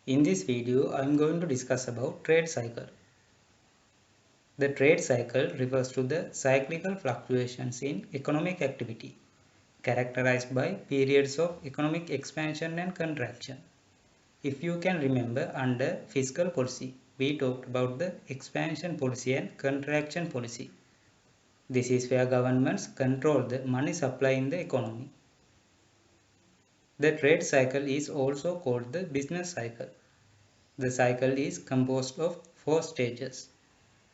In this video, I am going to discuss about trade cycle. The trade cycle refers to the cyclical fluctuations in economic activity, characterized by periods of economic expansion and contraction. If you can remember, under fiscal policy, we talked about the expansion policy and contraction policy. This is where governments control the money supply in the economy. The trade cycle is also called the business cycle. The cycle is composed of 4 stages.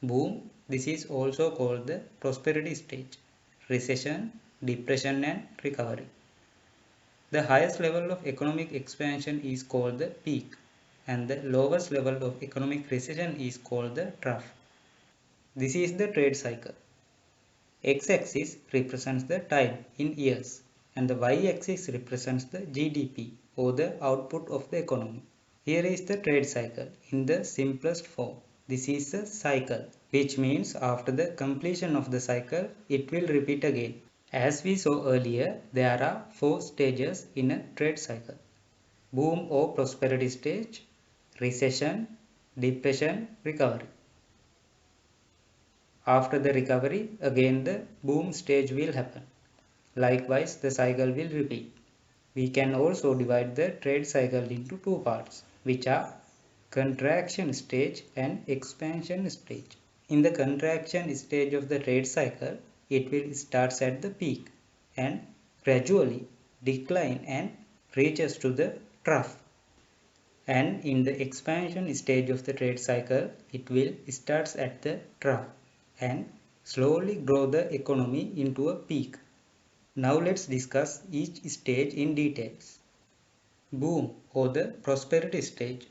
Boom, this is also called the prosperity stage. Recession, depression and recovery. The highest level of economic expansion is called the peak and the lowest level of economic recession is called the trough. This is the trade cycle. X-axis represents the time in years and the Y-axis represents the GDP or the output of the economy. Here is the trade cycle in the simplest form. This is a cycle, which means after the completion of the cycle, it will repeat again. As we saw earlier, there are 4 stages in a trade cycle. Boom or prosperity stage, recession, depression, recovery. After the recovery, again the boom stage will happen. Likewise, the cycle will repeat. We can also divide the trade cycle into 2 parts, which are contraction stage and expansion stage. In the contraction stage of the trade cycle, it will start at the peak and gradually decline and reaches to the trough. And in the expansion stage of the trade cycle, it will start at the trough and slowly grow the economy into a peak. Now let's discuss each stage in details. Boom or the prosperity stage.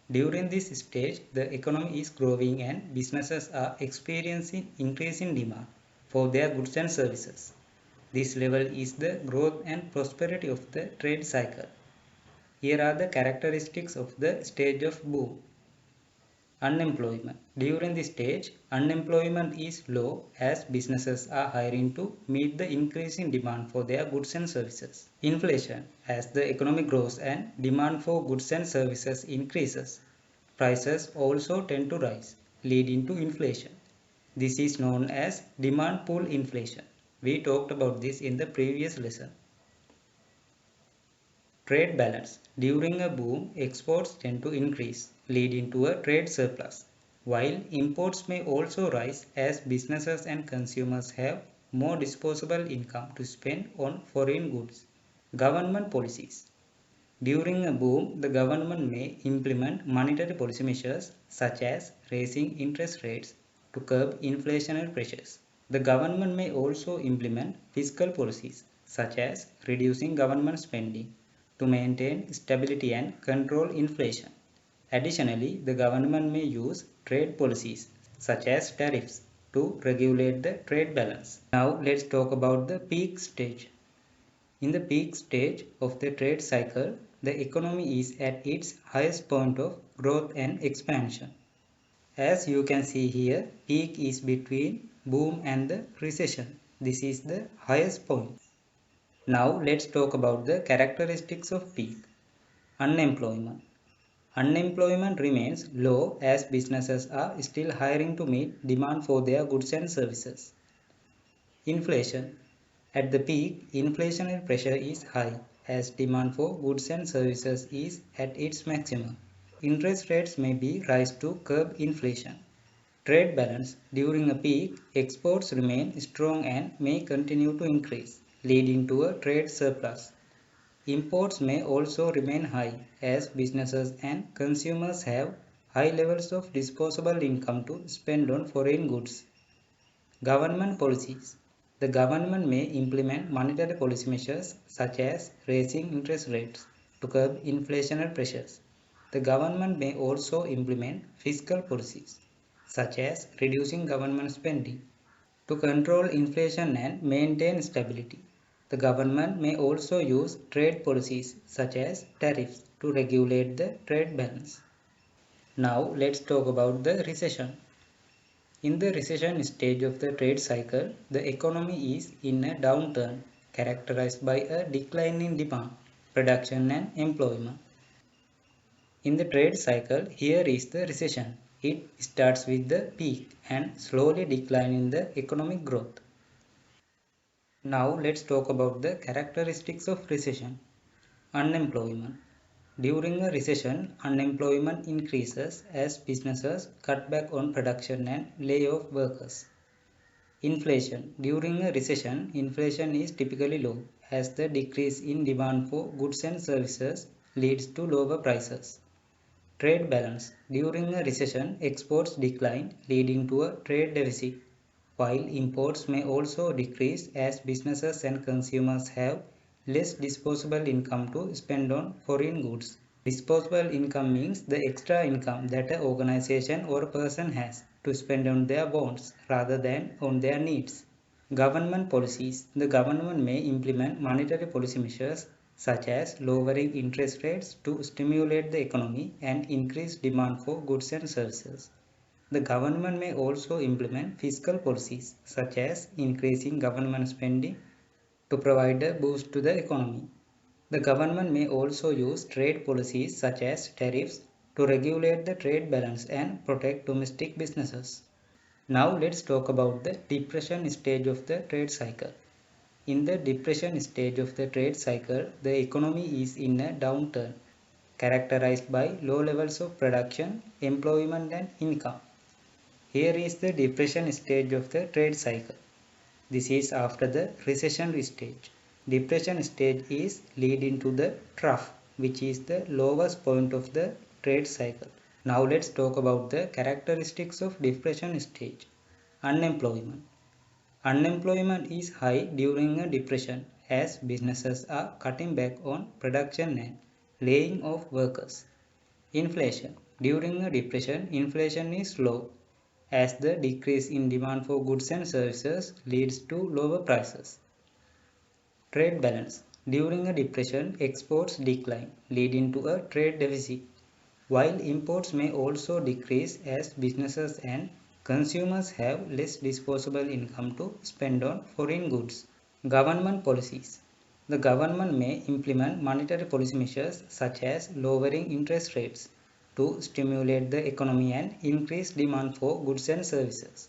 During this stage, the economy is growing and businesses are experiencing increasing demand for their goods and services. This level is the growth and prosperity of the trade cycle. Here are the characteristics of the stage of boom. Unemployment. During this stage, unemployment is low as businesses are hiring to meet the increasing demand for their goods and services. Inflation. As the economy grows and demand for goods and services increases, prices also tend to rise, leading to inflation. This is known as demand pull inflation. We talked about this in the previous lesson. Trade balance. During a boom, exports tend to increase, leading to a trade surplus, while imports may also rise as businesses and consumers have more disposable income to spend on foreign goods. Government policies. During a boom, the government may implement monetary policy measures such as raising interest rates to curb inflationary pressures. The government may also implement fiscal policies such as reducing government spending to maintain stability and control inflation. Additionally, the government may use trade policies such as tariffs to regulate the trade balance. Now let's talk about the peak stage. In the peak stage of the trade cycle, the economy is at its highest point of growth and expansion. As you can see here, peak is between boom and the recession. This is the highest point. Now let's talk about the characteristics of peak. Unemployment. Unemployment remains low as businesses are still hiring to meet demand for their goods and services. Inflation. At the peak, inflationary pressure is high as demand for goods and services is at its maximum. Interest rates may be raised to curb inflation. Trade balance. During a peak, exports remain strong and may continue to increase, leading to a trade surplus. Imports may also remain high as businesses and consumers have high levels of disposable income to spend on foreign goods. Government policies. The government may implement monetary policy measures such as raising interest rates to curb inflationary pressures. The government may also implement fiscal policies such as reducing government spending to control inflation and maintain stability. The government may also use trade policies such as tariffs to regulate the trade balance. Now let's talk about the recession. In the recession stage of the trade cycle, the economy is in a downturn characterized by a decline in demand, production and employment. In the trade cycle, here is the recession. It starts with the peak and slowly decline in the economic growth. Now let's talk about the characteristics of recession. Unemployment. During a recession, unemployment increases as businesses cut back on production and lay off workers. Inflation. During a recession, inflation is typically low as the decrease in demand for goods and services leads to lower prices. Trade balance. During a recession, exports decline, leading to a trade deficit, while imports may also decrease as businesses and consumers have less disposable income to spend on foreign goods. Disposable income means the extra income that an organization or a person has to spend on their wants rather than on their needs. Government policies. The government may implement monetary policy measures such as lowering interest rates to stimulate the economy and increase demand for goods and services. The government may also implement fiscal policies such as increasing government spending to provide a boost to the economy. The government may also use trade policies such as tariffs to regulate the trade balance and protect domestic businesses. Now let's talk about the depression stage of the trade cycle. In the depression stage of the trade cycle, the economy is in a downturn characterized by low levels of production, employment and income. Here is the depression stage of the trade cycle. This is after the recession stage. Depression stage is leading to the trough, which is the lowest point of the trade cycle. Now let's talk about the characteristics of depression stage. Unemployment. Unemployment is high during a depression as businesses are cutting back on production and laying off workers. Inflation. During a depression, inflation is low as the decrease in demand for goods and services leads to lower prices. Trade balance. During a depression, exports decline, leading to a trade deficit, while imports may also decrease as businesses and consumers have less disposable income to spend on foreign goods. Government policies. The government may implement monetary policy measures such as lowering interest rates to stimulate the economy and increase demand for goods and services.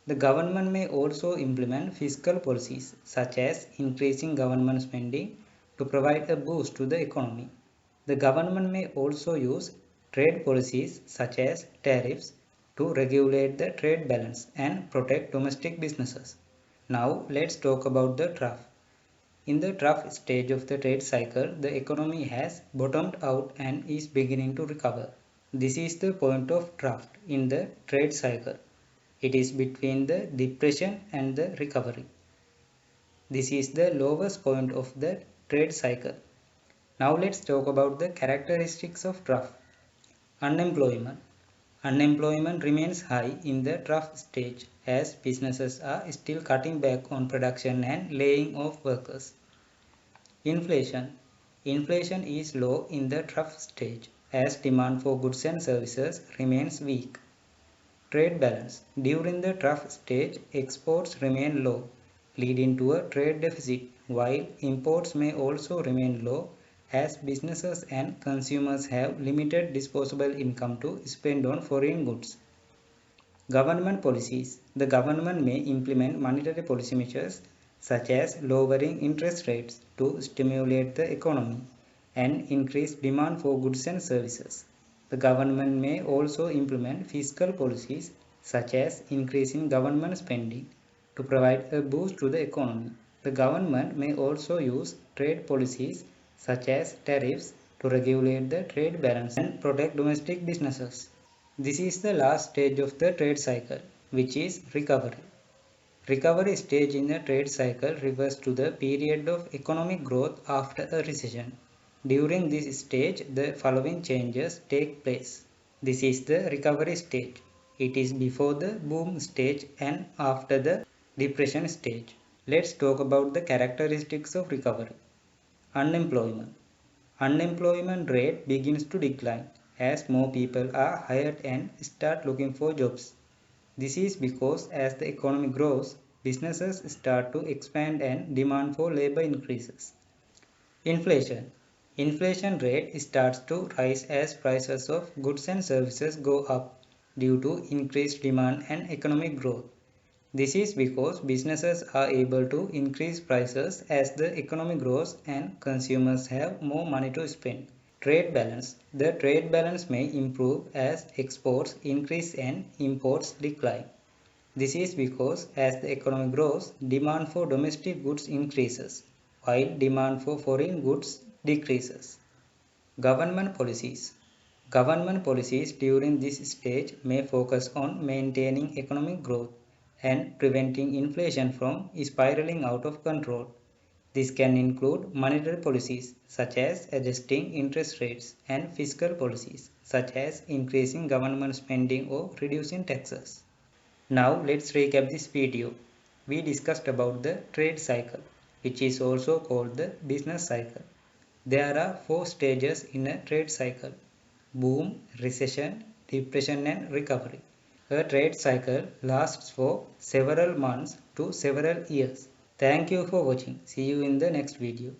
The government may also implement fiscal policies such as increasing government spending to provide a boost to the economy. The government may also use trade policies such as tariffs to regulate the trade balance and protect domestic businesses. Now let's talk about the trough. In the trough stage of the trade cycle, the economy has bottomed out and is beginning to recover. This is the point of trough in the trade cycle. It is between the depression and the recovery. This is the lowest point of the trade cycle. Now let's talk about the characteristics of trough. Unemployment. Unemployment remains high in the trough stage as businesses are still cutting back on production and laying off workers. Inflation. Inflation is low in the trough stage as demand for goods and services remains weak. Trade balance. During the trough stage, exports remain low, leading to a trade deficit, while imports may also remain low as businesses and consumers have limited disposable income to spend on foreign goods. Government policies. The government may implement monetary policy measures such as lowering interest rates to stimulate the economy and increase demand for goods and services. The government may also implement fiscal policies such as increasing government spending to provide a boost to the economy. The government may also use trade policies such as tariffs to regulate the trade balance and protect domestic businesses. This is the last stage of the trade cycle, which is recovery. Recovery stage in the trade cycle refers to the period of economic growth after a recession. During this stage, the following changes take place. This is the recovery stage. It is before the boom stage and after the depression stage. Let's talk about the characteristics of recovery. Unemployment. Unemployment rate begins to decline as more people are hired and start looking for jobs. This is because as the economy grows, businesses start to expand and demand for labor increases. Inflation. Inflation rate starts to rise as prices of goods and services go up due to increased demand and economic growth. This is because businesses are able to increase prices as the economy grows and consumers have more money to spend. Trade balance. The trade balance may improve as exports increase and imports decline. This is because as the economy grows, demand for domestic goods increases, while demand for foreign goods decreases. Government policies. Government policies during this stage may focus on maintaining economic growth and preventing inflation from spiraling out of control. This can include monetary policies such as adjusting interest rates and fiscal policies such as increasing government spending or reducing taxes. Now let's recap this video. We discussed about the trade cycle, which is also called the business cycle. There are four stages in a trade cycle: boom, recession, depression and recovery. A trade cycle lasts for several months to several years. Thank you for watching. See you in the next video.